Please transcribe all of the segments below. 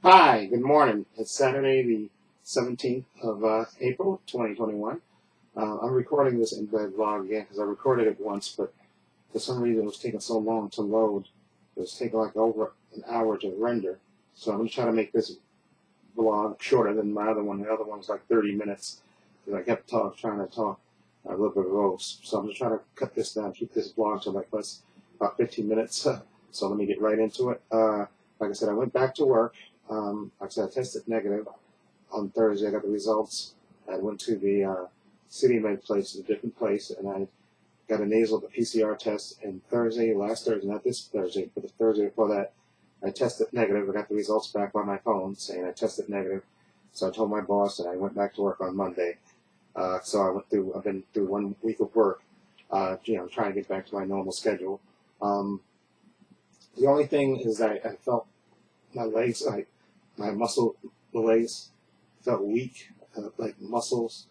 Hi, good morning. It's Saturday, the 17th of April, 2021. I'm recording this in the vlog again because I recorded it once, but for some reason it was taking so long to load. It was taking like over an hour to render. So I'm going to try to make this vlog shorter than my other one. The other one was like 30 minutes because I kept trying to talk a little bit of So I'm going to try to cut this down, keep this vlog to like about 15 minutes. So let me get right into it. Like I said, I went back to work. Like I said, I tested negative on Thursday. I got the results. I went to the City Med place, a different place, and I got a nasal PCR test. And last Thursday, not this Thursday, but the Thursday before that, I tested negative. I got the results back on my phone saying I tested negative. So I told my boss, and I went back to work on Monday. So I've been through 1 week of work. I'm trying to get back to my normal schedule. The only thing is I felt my legs, my legs felt weak, like muscles.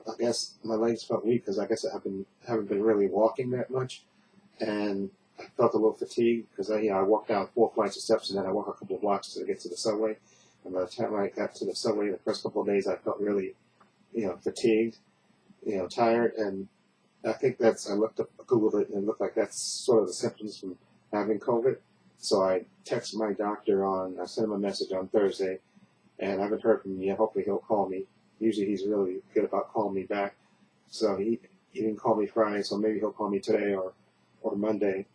I guess my legs felt weak because I guess I haven't been really walking that much, and I felt a little fatigued because I walked down 4 flights of steps and then I walked a couple of blocks to get to the subway. And by the time I got to the subway, the first couple of days, I felt really, fatigued, tired, and I think I Googled it, and it looked like that's sort of the symptoms from having COVID. So I texted my doctor I sent him a message on Thursday, and I haven't heard from him yet. Hopefully he'll call me. Usually he's really good about calling me back. So he didn't call me Friday, so maybe he'll call me today or Monday.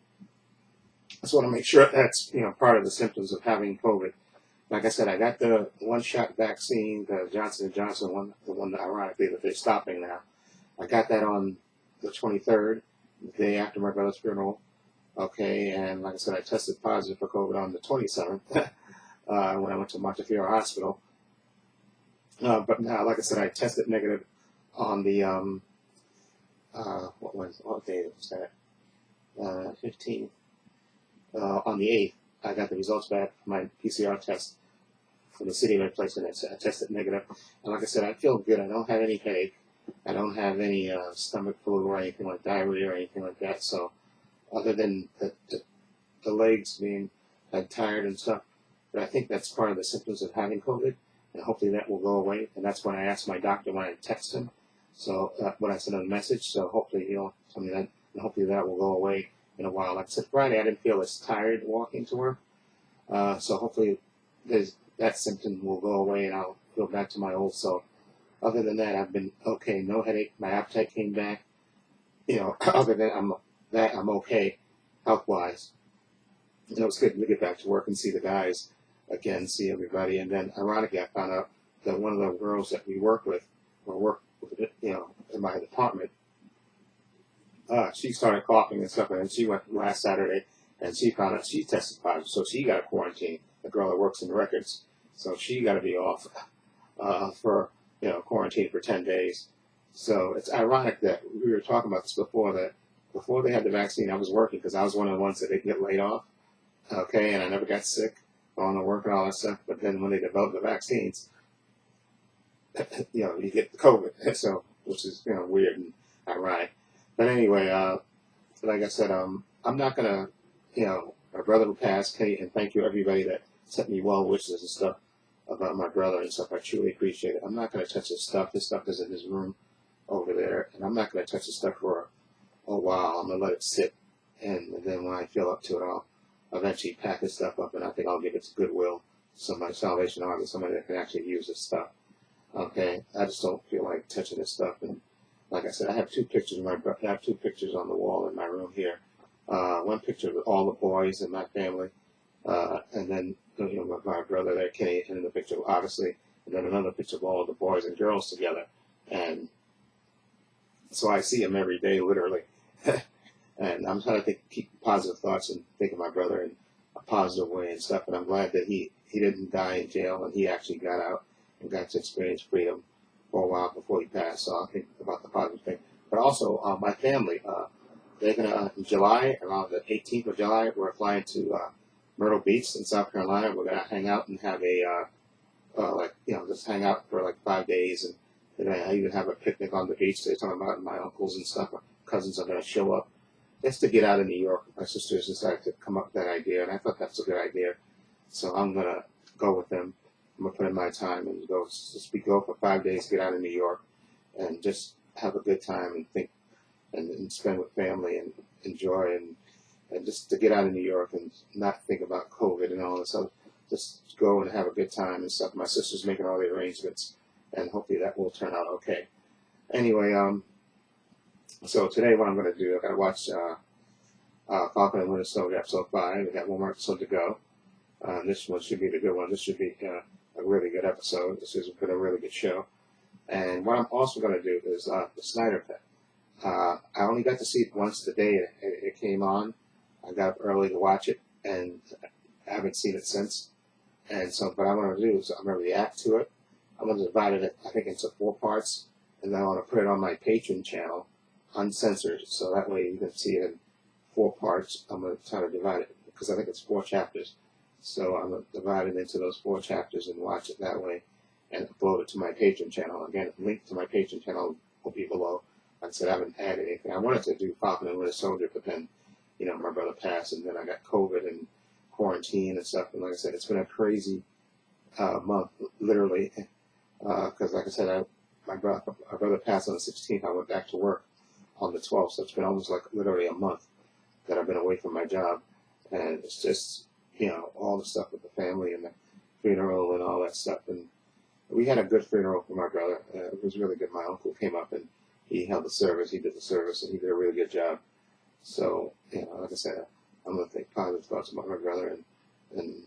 I just want to make sure that's, part of the symptoms of having COVID. Like I said, I got the one-shot vaccine, the Johnson & Johnson one, the one that ironically that they're stopping now. I got that on the 23rd, the day after my brother's funeral. Okay, and like I said, I tested positive for COVID on the 27th when I went to Montefiore Hospital. But now, like I said, I tested negative on the, what day was that? 15th. On the 8th, I got the results back from my PCR test from the City Med place, and I tested negative. And like I said, I feel good. I don't have any headache. I don't have any stomach flu or anything like diarrhea or anything like that. So, other than the legs being tired and stuff. But I think that's part of the symptoms of having COVID, and hopefully that will go away. And that's when I asked my doctor when I text him. So when I sent him a message, so hopefully he'll tell me that, and hopefully that will go away in a while. Like I said, Friday I didn't feel as tired walking to work. So hopefully that symptom will go away and I'll go back to my old self. Other than that, I've been okay. No headache. My appetite came back. Other than I'm okay health-wise. And it was good to get back to work and see the guys again, see everybody. And then, ironically, I found out that one of the girls that we work with, in my department, she started coughing and stuff, and she went last Saturday, and she found out she tested positive, so she got a quarantine. The girl that works in records, so she got to be off for quarantine for 10 days. So it's ironic that we were talking about this before, that before they had the vaccine, I was working because I was one of the ones that didn't get laid off. Okay, and I never got sick on the work and all that stuff. But then when they developed the vaccines, you get the COVID, so which is weird and ironic. But anyway, like I said, I'm not gonna, my brother who passed, and thank you everybody that sent me well wishes and stuff about my brother and stuff. I truly appreciate it. I'm not gonna touch his stuff. His stuff is in his room over there, and I'm not gonna touch his stuff for a while. I'm gonna let it sit, and then when I feel up to it, I'll eventually pack his stuff up, and I think I'll give it to Goodwill, somebody, Salvation Army, somebody that can actually use his stuff. Okay, I just don't feel like touching his stuff. And like I said, I have two pictures on the wall in my room here. One picture with all the boys in my family, and then my brother there, Kenny, in the picture, obviously, and then another picture of all of the boys and girls together. And so I see him every day, literally. And I'm trying to keep positive thoughts and think of my brother in a positive way and stuff. And I'm glad that he didn't die in jail, and he actually got out and got to experience freedom for a while before he passed. So I think about the positive thing. But also, my family, they're going to, in July, around the 18th of July, we're flying to Myrtle Beach in South Carolina. We're going to hang out and have just hang out for like 5 days. And then I even have a picnic on the beach. They're talking about my uncles and stuff. My cousins are going to show up just to get out of New York. My sisters decided to come up with that idea, and I thought that's a good idea. So I'm going to go with them. I'm gonna put in my time and go for 5 days, get out of New York, and just have a good time and think and spend with family and enjoy and just to get out of New York and not think about COVID and all this stuff. Just go and have a good time and stuff. My sister's making all the arrangements, and hopefully that will turn out okay. Anyway, so today what I'm going to do, I got to watch Falcon and Winter Soldier episode 5. We got one more episode to go. This one should be the good one. This should be a really good episode. This has been a really good show. And what I'm also going to do is the Snyder Cut. I only got to see it once the day it came on. I got up early to watch it, and I haven't seen it since. And so, what I'm going to do is I'm going to react to it. I'm going to divide it, I think, into 4 parts, and then I want to put it on my Patreon channel, uncensored, so that way you can see it in 4 parts. I'm going to try to divide it, because I think it's 4 chapters. So I'm going to divide it into those 4 chapters and watch it that way, and upload it to my Patreon channel. Again, link to my Patreon channel will be below. Like I said, I haven't added anything. I wanted to do Falcon and Winter Soldier, but then, my brother passed, and then I got COVID and quarantine and stuff. And like I said, it's been a crazy month, literally, because like I said, my brother passed on the 16th. I went back to work on the 12th, so it's been almost like literally a month that I've been away from my job, and it's just all the stuff with the family and the funeral and all that stuff. And we had a good funeral for my brother. It was really good. My uncle came up and he held the service. He did the service, and he did a really good job. So like I said, I'm going to think positive thoughts about my brother, and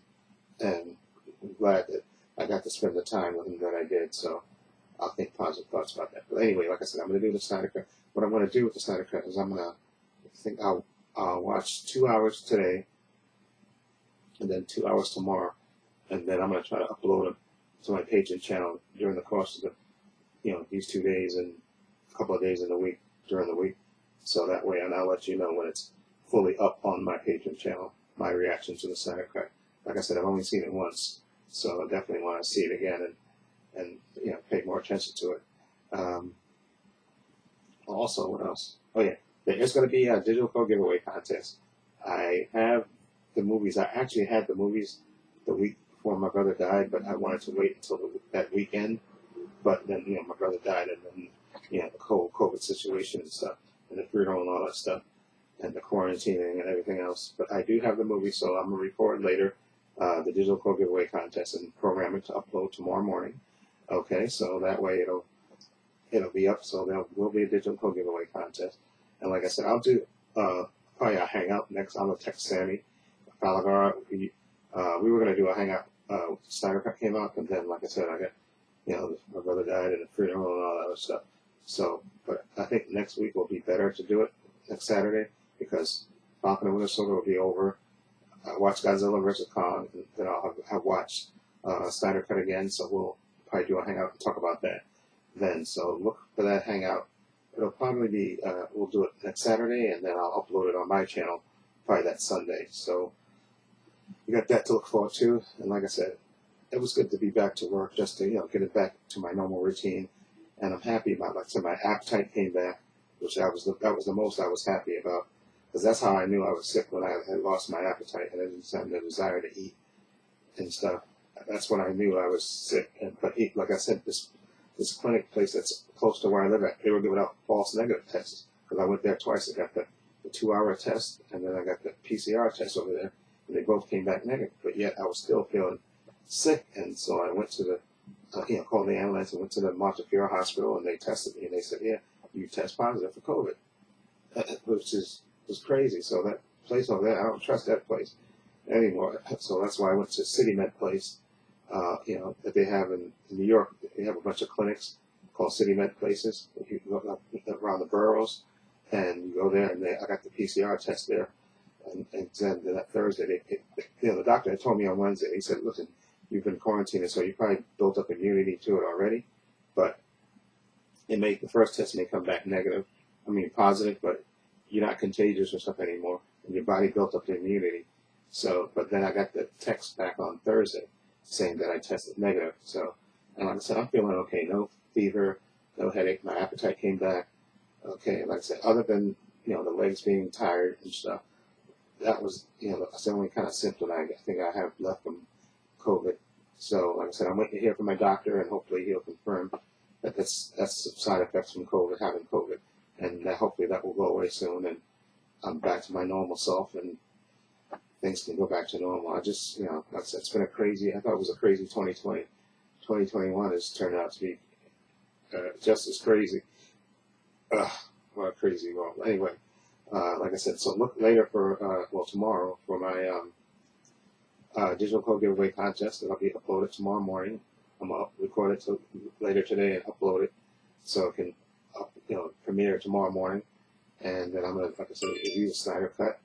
I'm glad that I got to spend the time with him that I did. So I'll think positive thoughts about that. But anyway, like I said, I'm going to do the Snyder Cut. What I'm going to do with the Snyder Cut is I'll watch 2 hours today, and then 2 hours tomorrow, and then I'm going to try to upload them to my Patreon channel during the course of the these 2 days and a couple of days in the week during the week. So that way, and I'll let you know when it's fully up on my Patreon channel, my reaction to the Snyder Cut. Like I said, I've only seen it once, so I definitely want to see it again and pay more attention to it. Also, what else? Oh yeah, there's going to be a digital code giveaway contest. I have the movies. I actually had the movies the week before my brother died, but I wanted to wait until that weekend. But then my brother died, and then the whole COVID situation and stuff, and the funeral and all that stuff, and the quarantining and everything else. But I do have the movie, so I'm going to record later the digital code giveaway contest and program it to upload tomorrow morning. Okay, so that way it'll be up, so there will be a digital code giveaway contest. And like I said, I'll do probably a hangout next. I'm going to text Sammy Falagara. We were going to do a hangout. Snyder Cut came up, and then like I said, I got my brother died and the funeral and all that other stuff. So, but I think next week will be better to do it next Saturday, because Falcon and Winter Soldier will be over. I watched Godzilla vs. Kong, and then I'll have watched Snyder Cut again, so we'll probably do a hangout and talk about that then. So look for that hangout. It'll probably be, we'll do it next Saturday, and then I'll upload it on my channel probably that Sunday. So you got that to look forward to. And like I said, it was good to be back to work, just to get it back to my normal routine. And I'm happy about, like I said, my appetite came back, which that was the most I was happy about, because that's how I knew I was sick, when I had lost my appetite and I didn't have the desire to eat and stuff. That's when I knew I was sick. But like I said, this clinic place that's close to where I live at, they were giving out false negative tests, because I went there twice. I got the 2-hour test, and then I got the PCR test over there, and they both came back negative. But yet I was still feeling sick, and so I went to the called the ambulance and went to the Montefiore Hospital, and they tested me, and they said, yeah, you test positive for COVID, which was crazy. So that place over there, I don't trust that place anymore. So that's why I went to City Med place, that they have in New York. They have a bunch of clinics called City Med places. You go around the boroughs, and you go there, and I got the PCR test there. And then that Thursday, the doctor had told me on Wednesday, he said, listen, you've been quarantined, so you probably built up immunity to it already, but the first test may come back positive, but you're not contagious or something anymore, and your body built up the immunity. So, but then I got the text back on Thursday saying that I tested negative. So, and like I said, I'm feeling okay. No fever, no headache. My appetite came back. Okay, like I said, other than the legs being tired and stuff, that was that's the only kind of symptom I think I have left from COVID. So, like I said, I'm waiting to hear from my doctor, and hopefully he'll confirm that that's side effects from COVID, having COVID, and hopefully that will go away soon, and I'm back to my normal self, and things can go back to normal. I just, like I said, it's been a crazy. I thought it was a crazy 2020. 2021 has turned out to be just as crazy. What a crazy world. Anyway, like I said, so look later for tomorrow for my digital code giveaway contest that'll be uploaded tomorrow morning. I'm gonna record it later today and upload it so it can premiere tomorrow morning. And then I'm gonna, like I said, review the Snyder Cut.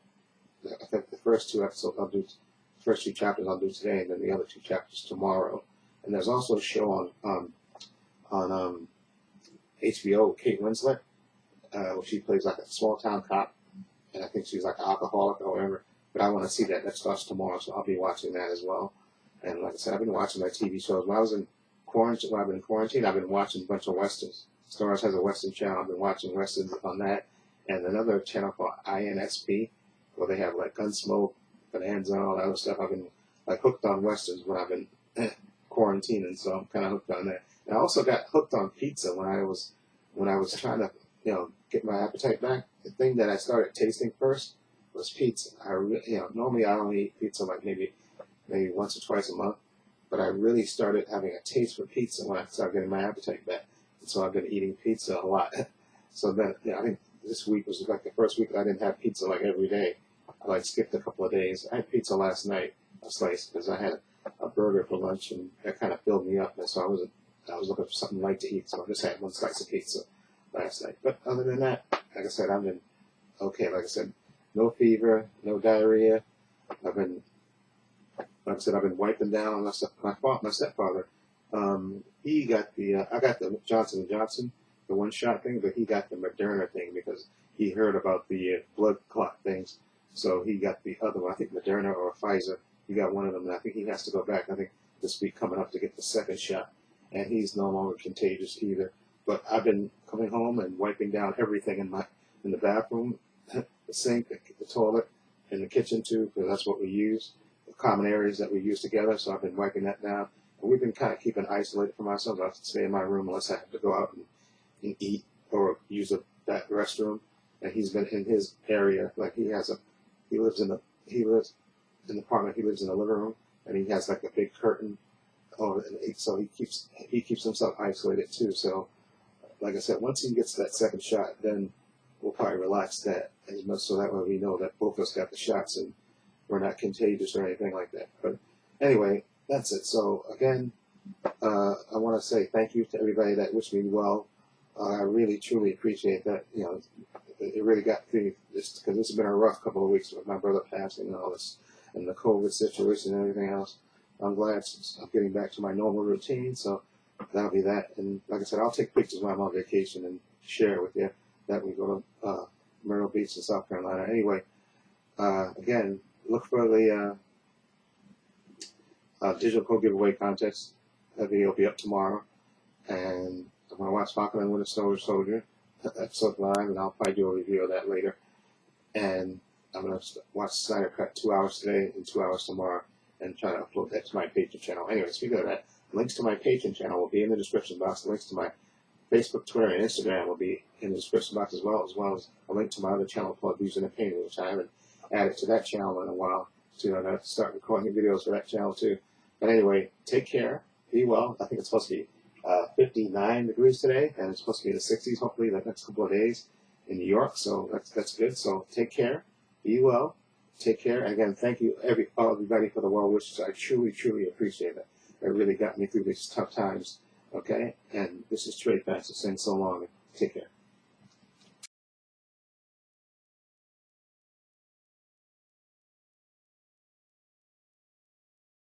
I think the first two episodes I'll do, the first two chapters I'll do today, and then the other two chapters tomorrow. And there's also a show on HBO with Kate Winslet, where she plays like a small town cop, and I think she's like an alcoholic or whatever. But I want to see that. That starts tomorrow, so I'll be watching that as well. And like I said, I've been watching my TV shows. When I was in quarantine, I've been watching a bunch of westerns. Starz has a western channel. I've been watching westerns on that, and another channel called INSP, where they have like Gunsmoke, Bonanza, and all that other stuff. I've been like hooked on westerns when I've been quarantining, so I'm kind of hooked on that. And I also got hooked on pizza when I was trying to get my appetite back. The thing that I started tasting first was pizza. Normally I only eat pizza like maybe once or twice a month, but I really started having a taste for pizza when I started getting my appetite back. And so I've been eating pizza a lot. So then, I think this week was like the first week that I didn't have pizza like every day. I like skipped a couple of days. I had pizza last night, a slice, because I had a burger for lunch, and that kind of filled me up. And so I was looking for something light to eat, so I just had one slice of pizza last night. But other than that, like I said, I've been okay. Like I said, no fever, no diarrhea. I've been wiping down my stepfather. He got I got the Johnson & Johnson, the one-shot thing, but he got the Moderna thing because he heard about the blood clot things. So he got the other one, I think Moderna or Pfizer. He got one of them, and I think he has to go back, I think, this week coming up to get the second shot. And he's no longer contagious either. But I've been coming home and wiping down everything in the bathroom, the sink, the toilet, and the kitchen too, because that's what we use, the common areas that we use together. So I've been wiping that down. And we've been kind of keeping isolated from ourselves. I have to stay in my room unless I have to go out and eat or use that restroom. And he's been in his area, like he lives in the apartment. He lives in the living room, and he has like a big curtain. So he keeps himself isolated too. So, like I said, once he gets that second shot, then we'll probably relax that as much so that way we know that both of us got the shots and we're not contagious or anything like that. But anyway, that's it. So again, I want to say thank you to everybody that wished me well. I really truly appreciate that. It really got through this because this has been a rough couple of weeks with my brother passing and all this, and the COVID situation and everything else. I'm glad I'm getting back to my normal routine, so that'll be that. And like I said, I'll take pictures when I'm on vacation and share with you that we go to Myrtle Beach in South Carolina. Anyway, again, look for the digital code giveaway contest. That video will be up tomorrow. And I'm going to watch Falcon and Winter Soldier episode 5, and I'll probably do a review of that later. And I'm going to watch Snyder Cut 2 hours today and 2 hours tomorrow, and try to upload that to my Patreon channel. Anyway, speaking of that, links to my Patreon channel will be in the description box. Links to my Facebook, Twitter, and Instagram will be in the description box as well as a link to my other channel called Views and Opinion, which I haven't added to that channel in a while. So I'm going to start recording videos for that channel too. But anyway, take care. Be well. I think it's supposed to be 59 degrees today, and it's supposed to be in the 60s hopefully the next couple of days in New York. So that's good. So take care. Be well. Take care. And again, thank you everybody for the well wishes. I truly, truly appreciate it. It really got me through these tough times. Okay? And this is Trepacer saying so long. Take care.